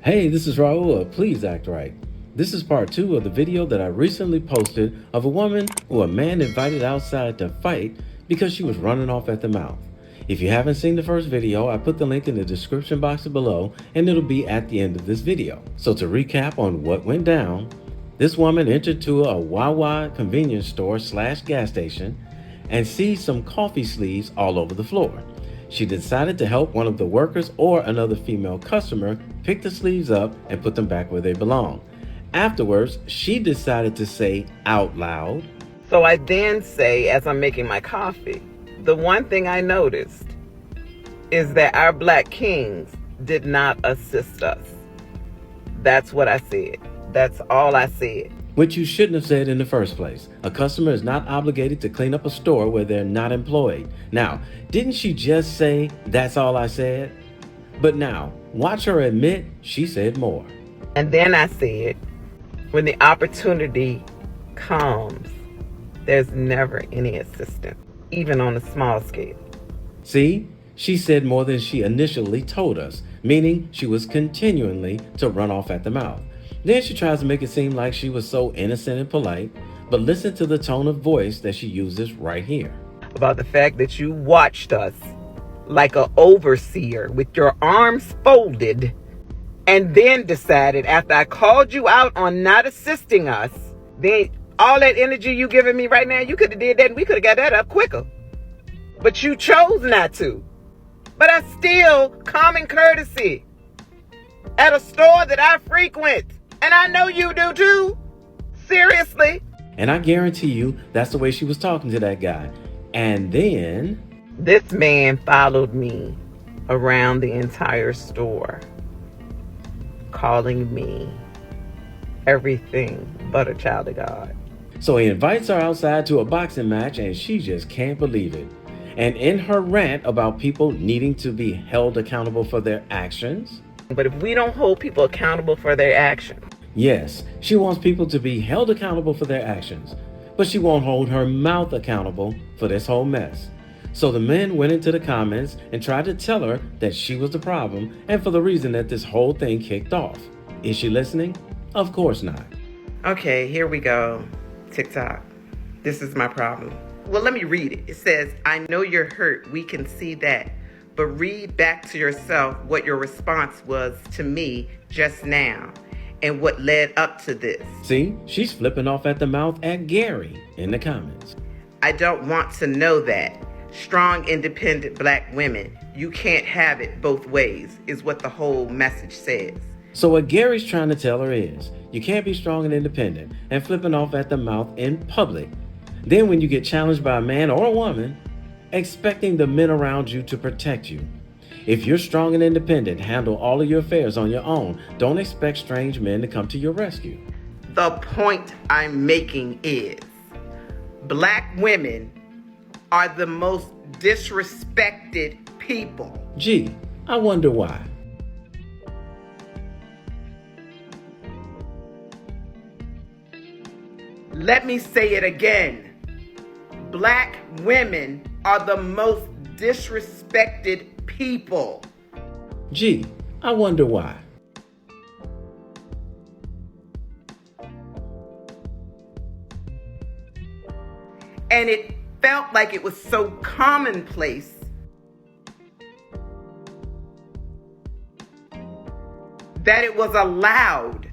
Hey, this is Raulh of Please Act Right. This is part 2 of the video that I recently posted of a woman who a man invited outside to fight because she was running off at the mouth. If you haven't seen the first video, I put the link in the description box below and it'll be at the end of this video. So to recap on what went down, this woman entered to a Wawa convenience store / gas station and sees some coffee sleeves all over the floor. She decided to help one of the workers or another female customer pick the sleeves up and put them back where they belong. Afterwards, she decided to say out loud, So I then say, as I'm making my coffee, the one thing I noticed is that our black kings did not assist us. That's what I said. That's all I said. which you shouldn't have said in the first place. A customer is not obligated to clean up a store where they're not employed. Now, didn't she just say, that's all I said? But now, watch her admit she said more. And then I said, when the opportunity comes, there's never any assistance, even on a small scale. See, she said more than she initially told us, meaning she was continually to run off at the mouth. Then she tries to make it seem like she was so innocent and polite, but listen to the tone of voice that she uses right here. About the fact that you watched us like an overseer with your arms folded and then decided after I called you out on not assisting us, then all that energy you giving me right now, you could have did that and we could have got that up quicker. But you chose not to. But I still common courtesy at a store that I frequent. And I know you do too. Seriously. And I guarantee you that's the way she was talking to that guy. And then this man followed me around the entire store, calling me everything but a child of God. So he invites her outside to a boxing match and she just can't believe it. And in her rant about people needing to be held accountable for their actions, but if we don't hold people accountable for their actions, yes, she wants people to be held accountable for their actions, but she won't hold her mouth accountable for this whole mess. So the men went into the comments and tried to tell her that she was the problem and for the reason that this whole thing kicked off. Is she listening? Of course not. Okay, here we go. TikTok. This is my problem. Well, let me read it. It says, I know you're hurt. We can see that. But read back to yourself what your response was to me just now and what led up to this. See, she's flipping off at the mouth at Gary in the comments. I don't want to know that. Strong, independent black women, you can't have it both ways, is what the whole message says. So what Gary's trying to tell her is, you can't be strong and independent and flipping off at the mouth in public. Then when you get challenged by a man or a woman, expecting the men around you to protect you. If you're strong and independent, handle all of your affairs on your own. Don't expect strange men to come to your rescue. The point I'm making is, black women are the most disrespected people. Gee, I wonder why. Let me say it again. Black women are the most disrespected people. Gee, I wonder why. And it felt like it was so commonplace that it was allowed.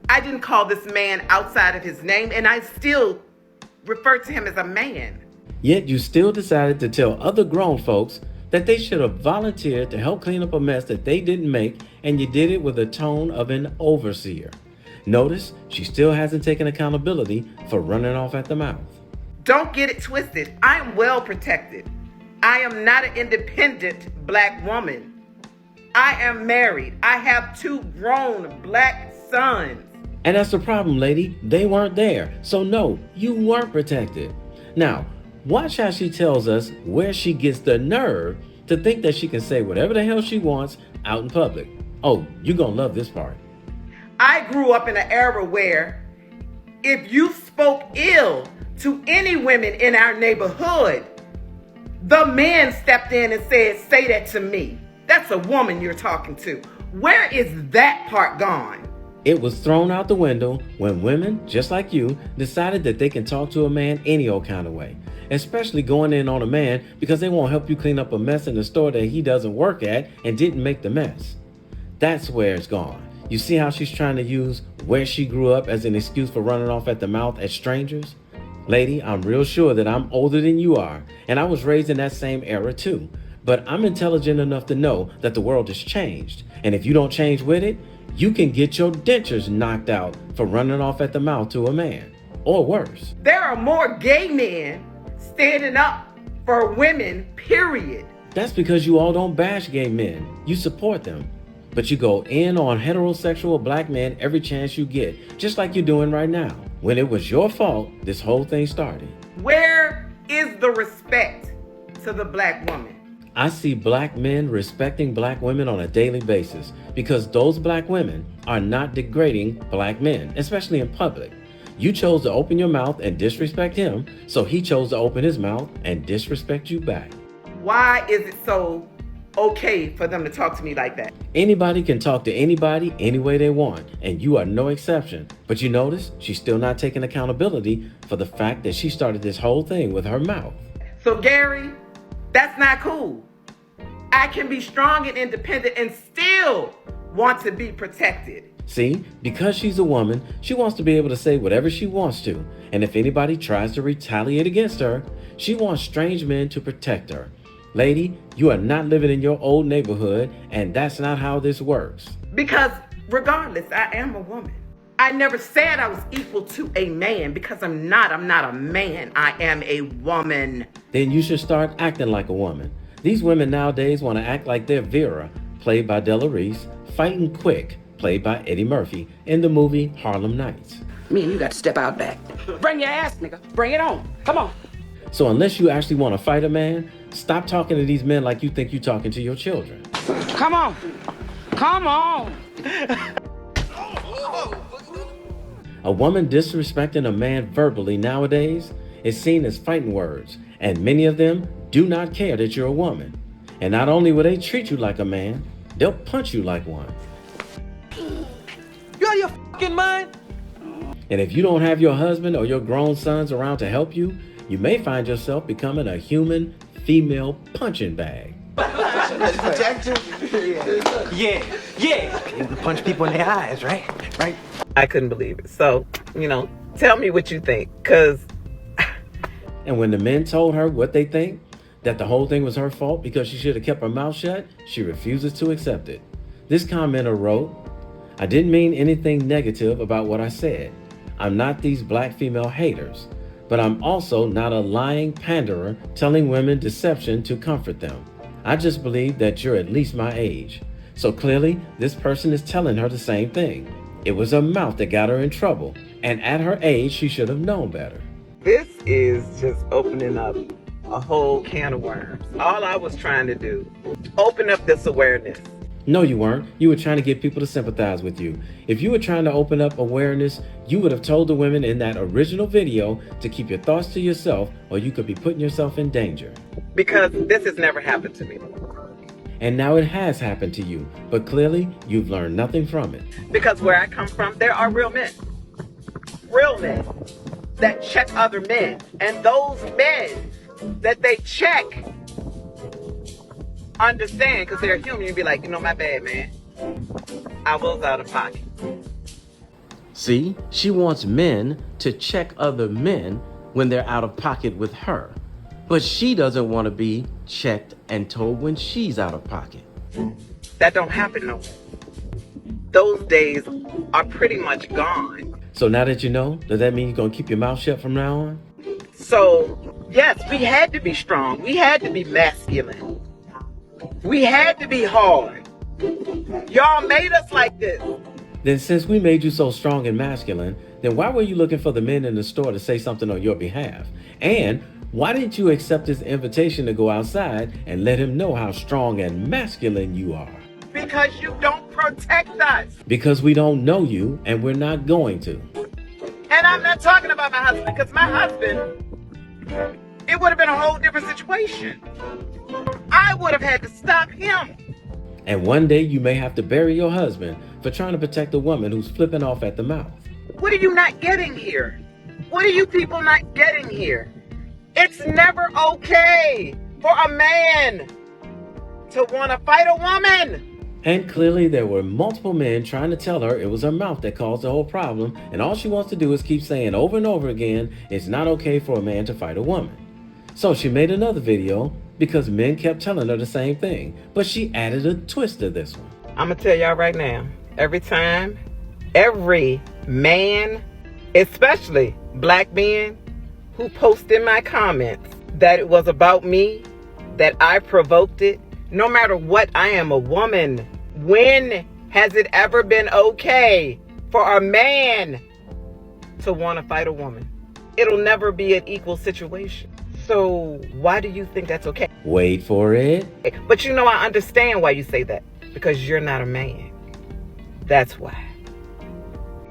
I didn't call this man outside of his name, and I still refer to him as a man. Yet you still decided to tell other grown folks that they should have volunteered to help clean up a mess that they didn't make, and you did it with the tone of an overseer. Notice she still hasn't taken accountability for running off at the mouth. Don't get it twisted. I am well protected. I am not an independent black woman. I am married. I have 2 grown black sons. And that's the problem, lady. They weren't there. So no, you weren't protected. Now, watch how she tells us where she gets the nerve to think that she can say whatever the hell she wants out in public. Oh, you're gonna love this part. I grew up in an era where if you spoke ill to any women in our neighborhood, the man stepped in and said, say that to me. That's a woman you're talking to. Where is that part gone? It was thrown out the window when women, just like you, decided that they can talk to a man any old kind of way, especially going in on a man because they won't help you clean up a mess in the store that he doesn't work at and didn't make the mess. That's where it's gone. You see how she's trying to use where she grew up as an excuse for running off at the mouth at strangers? Lady, I'm real sure that I'm older than you are, and I was raised in that same era too. But I'm intelligent enough to know that the world has changed, and if you don't change with it, you can get your dentures knocked out for running off at the mouth to a man, or worse. There are more gay men standing up for women, period. That's because you all don't bash gay men. You support them. But you go in on heterosexual black men every chance you get, just like you're doing right now, when it was your fault this whole thing started. Where is the respect to the black woman? I see black men respecting black women on a daily basis because those black women are not degrading black men, especially in public. You chose to open your mouth and disrespect him, so he chose to open his mouth and disrespect you back. Why is it so okay for them to talk to me like that? Anybody can talk to anybody any way they want, and you are no exception. But you notice she's still not taking accountability for the fact that she started this whole thing with her mouth. So Gary, that's not cool. I can be strong and independent and still want to be protected. See, because she's a woman, she wants to be able to say whatever she wants to. And if anybody tries to retaliate against her, she wants strange men to protect her. Lady, you are not living in your old neighborhood, and that's not how this works. Because regardless, I am a woman. I never said I was equal to a man because I'm not a man. I am a woman. Then you should start acting like a woman. These women nowadays want to act like they're Vera, played by Della Reese, fighting Quick, played by Eddie Murphy, in the movie Harlem Nights. Me and you got to step out back. Bring your ass, nigga. Bring it on. Come on. So unless you actually want to fight a man, stop talking to these men like you think you're talking to your children. Come on. Come on. A woman disrespecting a man verbally nowadays is seen as fighting words, and many of them do not care that you're a woman. And not only will they treat you like a man, they'll punch you like one. You out of your fucking mind? And if you don't have your husband or your grown sons around to help you, you may find yourself becoming a human female punching bag. Yeah. You can punch people in their eyes, right? Right? I couldn't believe it. So, tell me what you think. Because And when the men told her what they think, that the whole thing was her fault because she should have kept her mouth shut, she refuses to accept it. This commenter wrote, "I didn't mean anything negative about what I said. I'm not these black female haters, but I'm also not a lying panderer telling women deception to comfort them. I just believe that you're at least my age." So clearly, this person is telling her the same thing. It was her mouth that got her in trouble, and at her age, she should have known better. this is just opening up a whole can of worms. All I was trying to do, open up this awareness. No, you weren't. You were trying to get people to sympathize with you. If you were trying to open up awareness, you would have told the women in that original video to keep your thoughts to yourself, or you could be putting yourself in danger. Because this has never happened to me. And now it has happened to you, but clearly you've learned nothing from it. Because where I come from, there are real men that check other men. And those men that they check understand, because they're human. You'd be like, my bad, man. I was out of pocket. See, she wants men to check other men when they're out of pocket with her. But she doesn't want to be checked and told when she's out of pocket. That don't happen no more. Those days are pretty much gone. So now that you know, does that mean you're going to keep your mouth shut from now on? So, yes, we had to be strong. We had to be masculine. We had to be hard. Y'all made us like this. Then since we made you so strong and masculine, then why were you looking for the men in the store to say something on your behalf? And why didn't you accept his invitation to go outside and let him know how strong and masculine you are? Because you don't protect us. Because we don't know you and we're not going to. And I'm not talking about my husband, because my husband, it would have been a whole different situation. I would have had to stop him. And one day you may have to bury your husband for trying to protect a woman who's flipping off at the mouth. What are you not getting here? What are you people not getting here? It's never okay for a man to want to fight a woman. And clearly there were multiple men trying to tell her it was her mouth that caused the whole problem, and all she wants to do is keep saying over and over again, it's not okay for a man to fight a woman. So she made another video because men kept telling her the same thing, but she added a twist to this one. I'm going to tell y'all right now, every time, every man, especially black men, who post in my comments that it was about me, that I provoked it, no matter what, I am a woman. When has it ever been okay for a man to want to fight a woman? It'll never be an equal situation. So why do you think that's okay? Wait for it. But you know, I understand why you say that. Because you're not a man. That's why.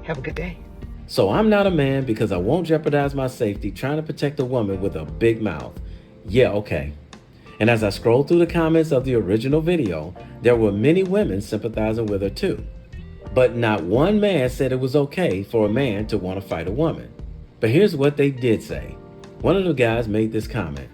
Have a good day. So I'm not a man because I won't jeopardize my safety trying to protect a woman with a big mouth. Yeah, okay. And as I scrolled through the comments of the original video, there were many women sympathizing with her too. But not one man said it was okay for a man to want to fight a woman. But here's what they did say. One of the guys made this comment.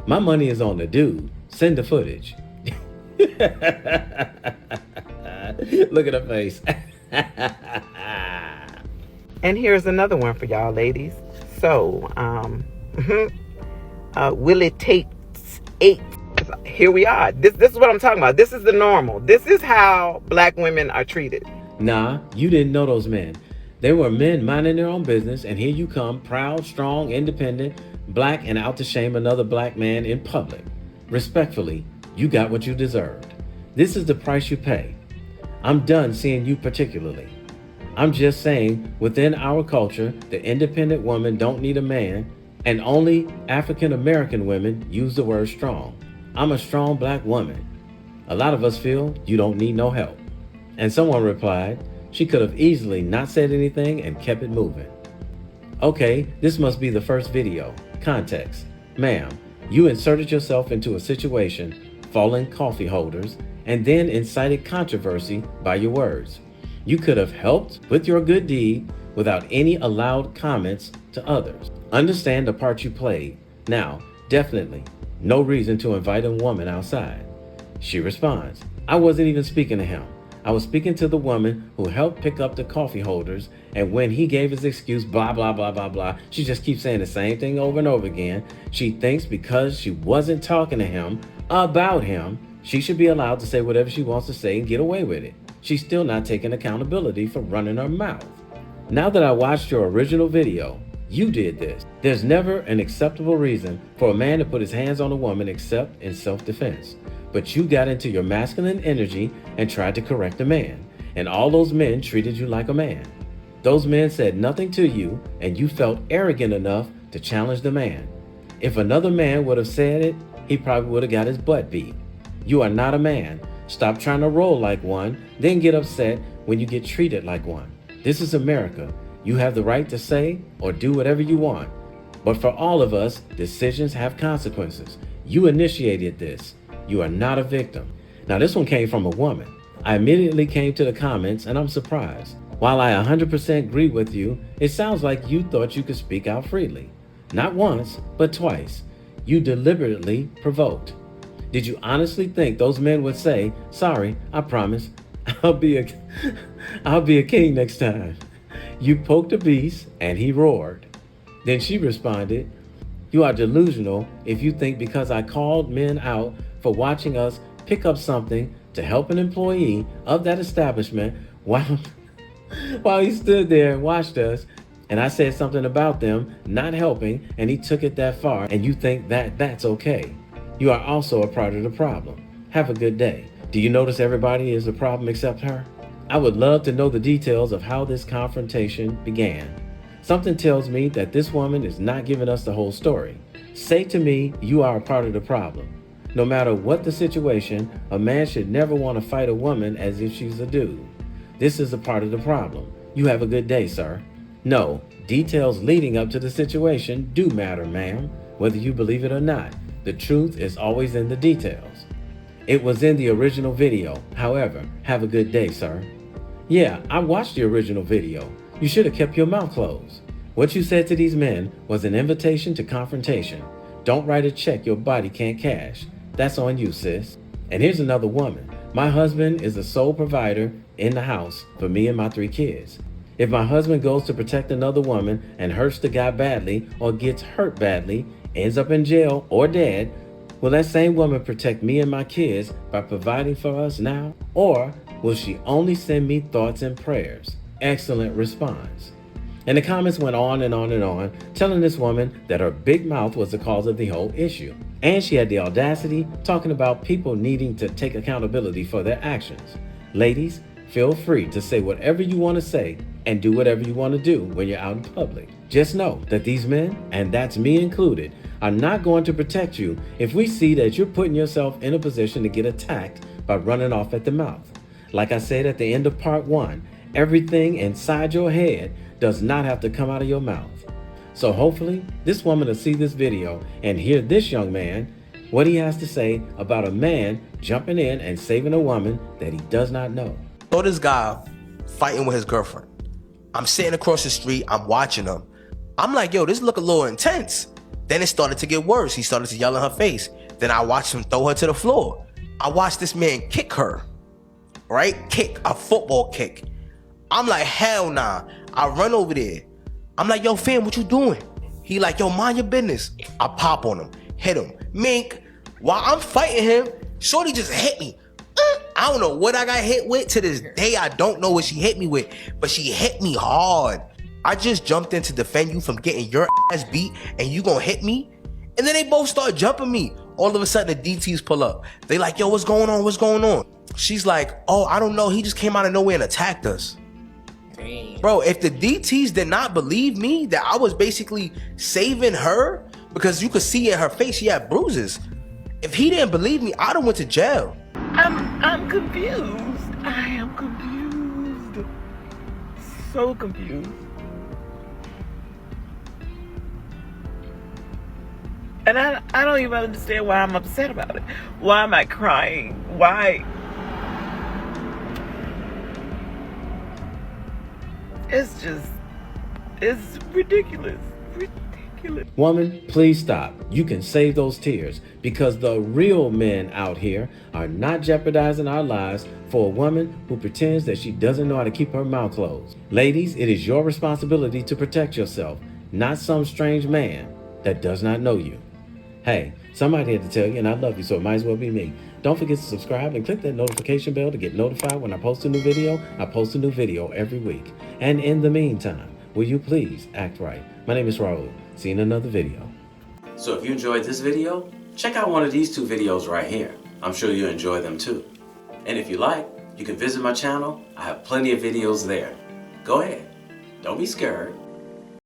My money is on the dude. Send the footage. Look at her face. And here's another one for y'all ladies. So, will it take 8? Here we are. This is what I'm talking about. This is the normal. This is how black women are treated. Nah, you didn't know those men. They were men minding their own business, and here you come, proud, strong, independent, black, and out to shame another black man in public. Respectfully, you got what you deserved. This is the price you pay. I'm done seeing you particularly. I'm just saying, within our culture, the independent woman don't need a man, and only African American women use the word strong. I'm a strong black woman. A lot of us feel you don't need no help. And someone replied, she could have easily not said anything and kept it moving. Okay, this must be the first video. Context. Ma'am, you inserted yourself into a situation, falling coffee holders, and then incited controversy by your words. You could have helped with your good deed without any allowed comments to others. Understand the part you played. Now, definitely, no reason to invite a woman outside. She responds, I wasn't even speaking to him. I was speaking to the woman who helped pick up the coffee holders, and when he gave his excuse, blah, blah, blah, blah, blah, she just keeps saying the same thing over and over again. She thinks because she wasn't talking to him about him, she should be allowed to say whatever she wants to say and get away with it. She's still not taking accountability for running her mouth. Now that I watched your original video, you did this. There's never an acceptable reason for a man to put his hands on a woman except in self-defense. But you got into your masculine energy and tried to correct a man. And all those men treated you like a man. Those men said nothing to you, and you felt arrogant enough to challenge the man. If another man would have said it, he probably would have got his butt beat. You are not a man. Stop trying to roll like one, then get upset when you get treated like one. This is America. You have the right to say or do whatever you want. But for all of us, decisions have consequences. You initiated this. You are not a victim. Now this one came from a woman. I immediately came to the comments and I'm surprised. While I 100% agree with you, it sounds like you thought you could speak out freely. Not once, but twice. You deliberately provoked. Did you honestly think those men would say, sorry, I promise, I'll be a king next time? You poked a beast and he roared. Then she responded, you are delusional if you think because I called men out for watching us pick up something to help an employee of that establishment while he stood there and watched us, and I said something about them not helping and he took it that far, and you think that that's okay. You are also a part of the problem. Have a good day. Do you notice everybody is the problem except her? I would love to know the details of how this confrontation began. Something tells me that this woman is not giving us the whole story. Say to me, you are a part of the problem. No matter what the situation, a man should never want to fight a woman as if she's a dude. This is a part of the problem. You have a good day, sir. No, details leading up to the situation do matter, ma'am, whether you believe it or not. The truth is always in the details. It was in the original video. However, have a good day, sir. Yeah, I watched the original video. You should have kept your mouth closed. What you said to these men was an invitation to confrontation. Don't write a check your body can't cash. That's on you, sis. And here's another woman. My husband is the sole provider in the house for me and my 3 kids. If my husband goes to protect another woman and hurts the guy badly or gets hurt badly, ends up in jail or dead, will that same woman protect me and my kids by providing for us now? Or will she only send me thoughts and prayers? Excellent response. And the comments went on and on and on, telling this woman that her big mouth was the cause of the whole issue. And she had the audacity talking about people needing to take accountability for their actions. Ladies, feel free to say whatever you want to say and do whatever you want to do when you're out in public. Just know that these men, and that's me included, are not going to protect you if we see that you're putting yourself in a position to get attacked by running off at the mouth. Like I said at the end of part 1, everything inside your head does not have to come out of your mouth. So hopefully this woman will see this video and hear this young man, what he has to say about a man jumping in and saving a woman that he does not know. So this guy fighting with his girlfriend. I'm sitting across the street, I'm watching him. I'm like, yo, this look a little intense. Then it started to get worse. He started to yell in her face. Then I watched him throw her to the floor. I watched this man kick her, right? Kick, a football kick. I'm like, hell nah. I run over there. I'm like, yo, fam, what you doing? He like, yo, mind your business. I pop on him, hit him. Mink, while I'm fighting him, shorty just hit me. I don't know what I got hit with. To this day, I don't know what she hit me with, but she hit me hard. I just jumped in to defend you from getting your ass beat, and you gonna hit me? And then they both start jumping me. All of a sudden, the DTs pull up. They like, yo, what's going on? What's going on? She's like, oh, I don't know. He just came out of nowhere and attacked us. Dang. Bro, if the DTs did not believe me that I was basically saving her, because you could see in her face she had bruises. If he didn't believe me, I'd have went to jail. I'm confused. I am confused. So confused. And I don't even understand why I'm upset about it. Why am I crying? Why? It's ridiculous. Ridiculous. Woman, please stop. You can save those tears because the real men out here are not jeopardizing our lives for a woman who pretends that she doesn't know how to keep her mouth closed. Ladies, it is your responsibility to protect yourself, not some strange man that does not know you. Hey, somebody had to tell you, and I love you, so it might as well be me. Don't forget to subscribe and click that notification bell to get notified when I post a new video. I post a new video every week. And in the meantime, will you please act right? My name is Raulh. See you in another video. So if you enjoyed this video, check out one of these 2 videos right here. I'm sure you'll enjoy them too. And if you like, you can visit my channel. I have plenty of videos there. Go ahead. Don't be scared.